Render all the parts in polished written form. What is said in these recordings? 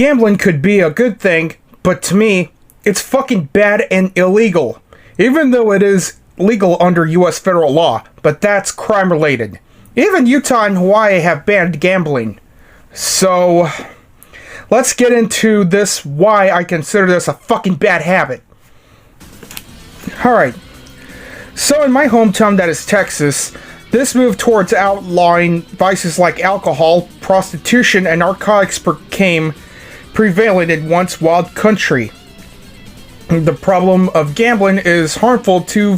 Gambling could be a good thing, but to me, it's fucking bad and illegal. Even though it is legal under US federal law, but that's crime related. Even Utah and Hawaii have banned gambling. So, let's get into this, why I consider this a fucking bad habit. Alright. So in my hometown, that is Texas, this move towards outlawing vices like alcohol, prostitution, and narcotics became prevalent in once wild country. The problem of gambling is harmful to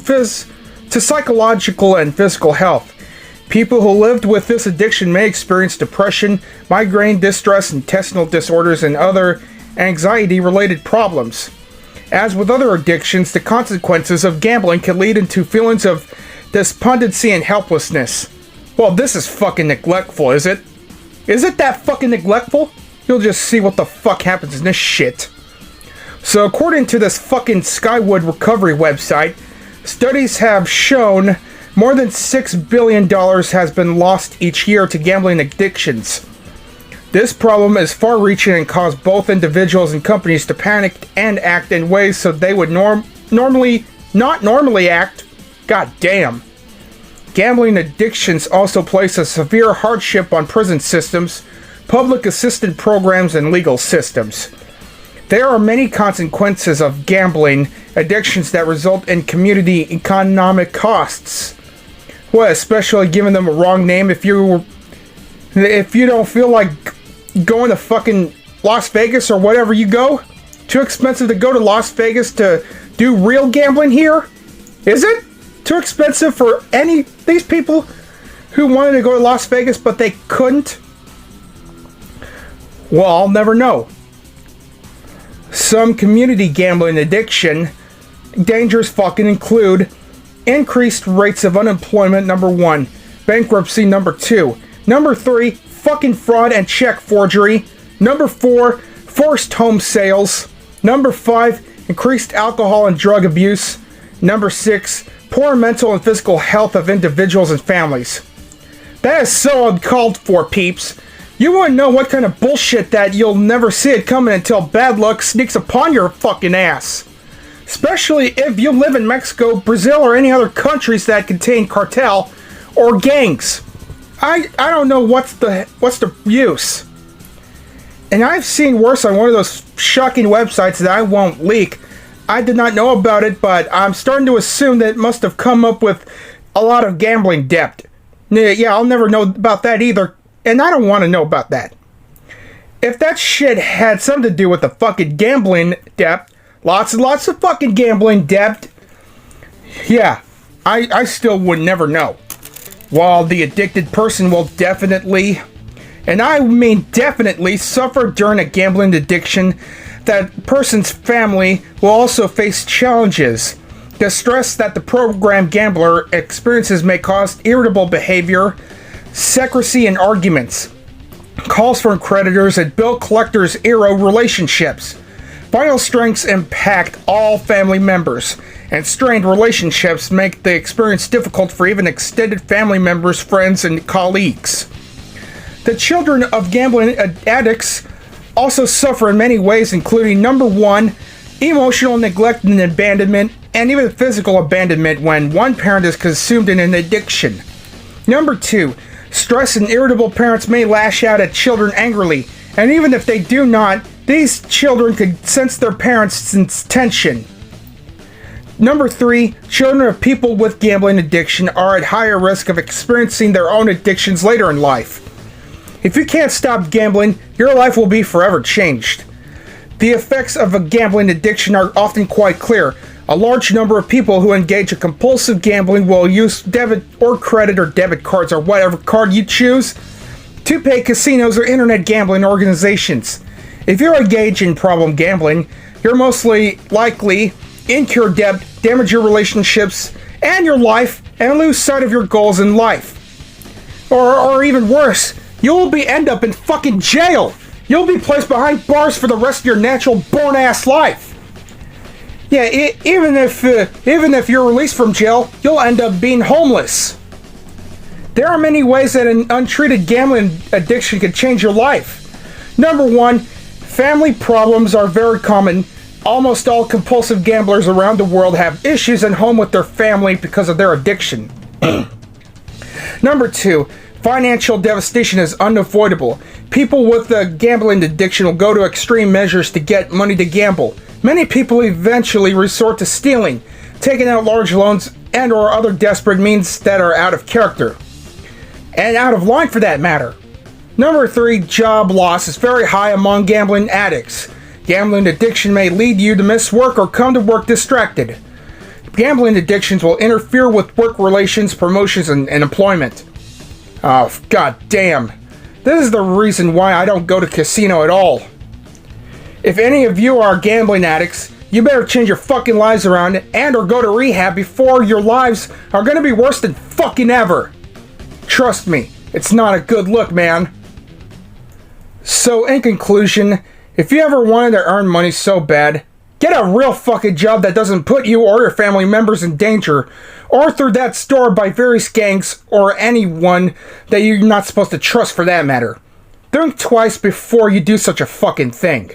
psychological and physical health. People who lived with this addiction may experience depression, migraine, distress, intestinal disorders, and other anxiety-related problems. As with other addictions, the consequences of gambling can lead into feelings of despondency and helplessness. Well, this is fucking neglectful, is it? Is it that fucking neglectful? You'll just see what the fuck happens in this shit. So according to this fucking Skywood recovery website, studies have shown more than $6 billion has been lost each year to gambling addictions. This problem is far-reaching and caused both individuals and companies to panic and act in ways so they would not normally act. God damn. Gambling addictions also place a severe hardship on prison systems, public assistance programs, and legal systems. There are many consequences of gambling addictions that result in community economic costs. Well, especially giving them a wrong name. If you don't feel like going to fucking Las Vegas or whatever you go, too expensive to go to Las Vegas to do real gambling here? Is it? Too expensive for these people who wanted to go to Las Vegas but they couldn't? Well, I'll never know. Some community gambling addiction dangers fucking include increased rates of unemployment, number 1. Bankruptcy, number 2. Number 3, fucking fraud and check forgery. Number 4, forced home sales. Number 5, increased alcohol and drug abuse. Number 6, poor mental and physical health of individuals and families. That is so uncalled for, peeps. You wouldn't know what kind of bullshit that you'll never see it coming until bad luck sneaks upon your fucking ass. Especially if you live in Mexico, Brazil, or any other countries that contain cartel or gangs. I don't know what's the use. And I've seen worse on one of those shocking websites that I won't leak. I did not know about it, but I'm starting to assume that it must have come up with a lot of gambling debt. Yeah, I'll never know about that either, and I don't want to know about that. If that shit had something to do with the fucking gambling debt, lots and lots of fucking gambling debt, yeah, I still would never know. While the addicted person will definitely, and I mean definitely, suffer during a gambling addiction, that person's family will also face challenges. The stress that the programmed gambler experiences may cause irritable behavior, secrecy, and arguments. Calls from creditors and bill collectors era relationships. Vital strengths impact all family members, and strained relationships make the experience difficult for even extended family members, friends, and colleagues. The children of gambling addicts also suffer in many ways, including number 1, emotional neglect and abandonment, and even physical abandonment when one parent is consumed in an addiction. Number 2, stressed and irritable parents may lash out at children angrily, and even if they do not, these children could sense their parents' intention. Number 3, children of people with gambling addiction are at higher risk of experiencing their own addictions later in life. If you can't stop gambling, your life will be forever changed. The effects of a gambling addiction are often quite clear. A large number of people who engage in compulsive gambling will use debit or credit or debit cards or whatever card you choose to pay casinos or internet gambling organizations. If you're engaged in problem gambling, you're mostly likely incur debt, damage your relationships and your life, and lose sight of your goals in life. Or even worse, you'll end up in fucking jail. You'll be placed behind bars for the rest of your natural born-ass life. Yeah, even if you're released from jail, you'll end up being homeless. There are many ways that an untreated gambling addiction can change your life. Number 1, Family problems are very common. Almost all compulsive gamblers around the world have issues at home with their family because of their addiction. Number 2, financial devastation is unavoidable. People with a gambling addiction will go to extreme measures to get money to gamble. Many people eventually resort to stealing, taking out large loans, and or other desperate means that are out of character. And out of line for that matter. Number 3, job loss is very high among gambling addicts. Gambling addiction may lead you to miss work or come to work distracted. Gambling addictions will interfere with work relations, promotions, and employment. Oh, god damn. This is the reason why I don't go to casino at all. If any of you are gambling addicts, you better change your fucking lives around and or go to rehab before your lives are gonna be worse than fucking ever. Trust me, it's not a good look, man. So, in conclusion, if you ever wanted to earn money so bad, get a real fucking job that doesn't put you or your family members in danger, or through that store by various gangs or anyone that you're not supposed to trust for that matter. Think twice before you do such a fucking thing.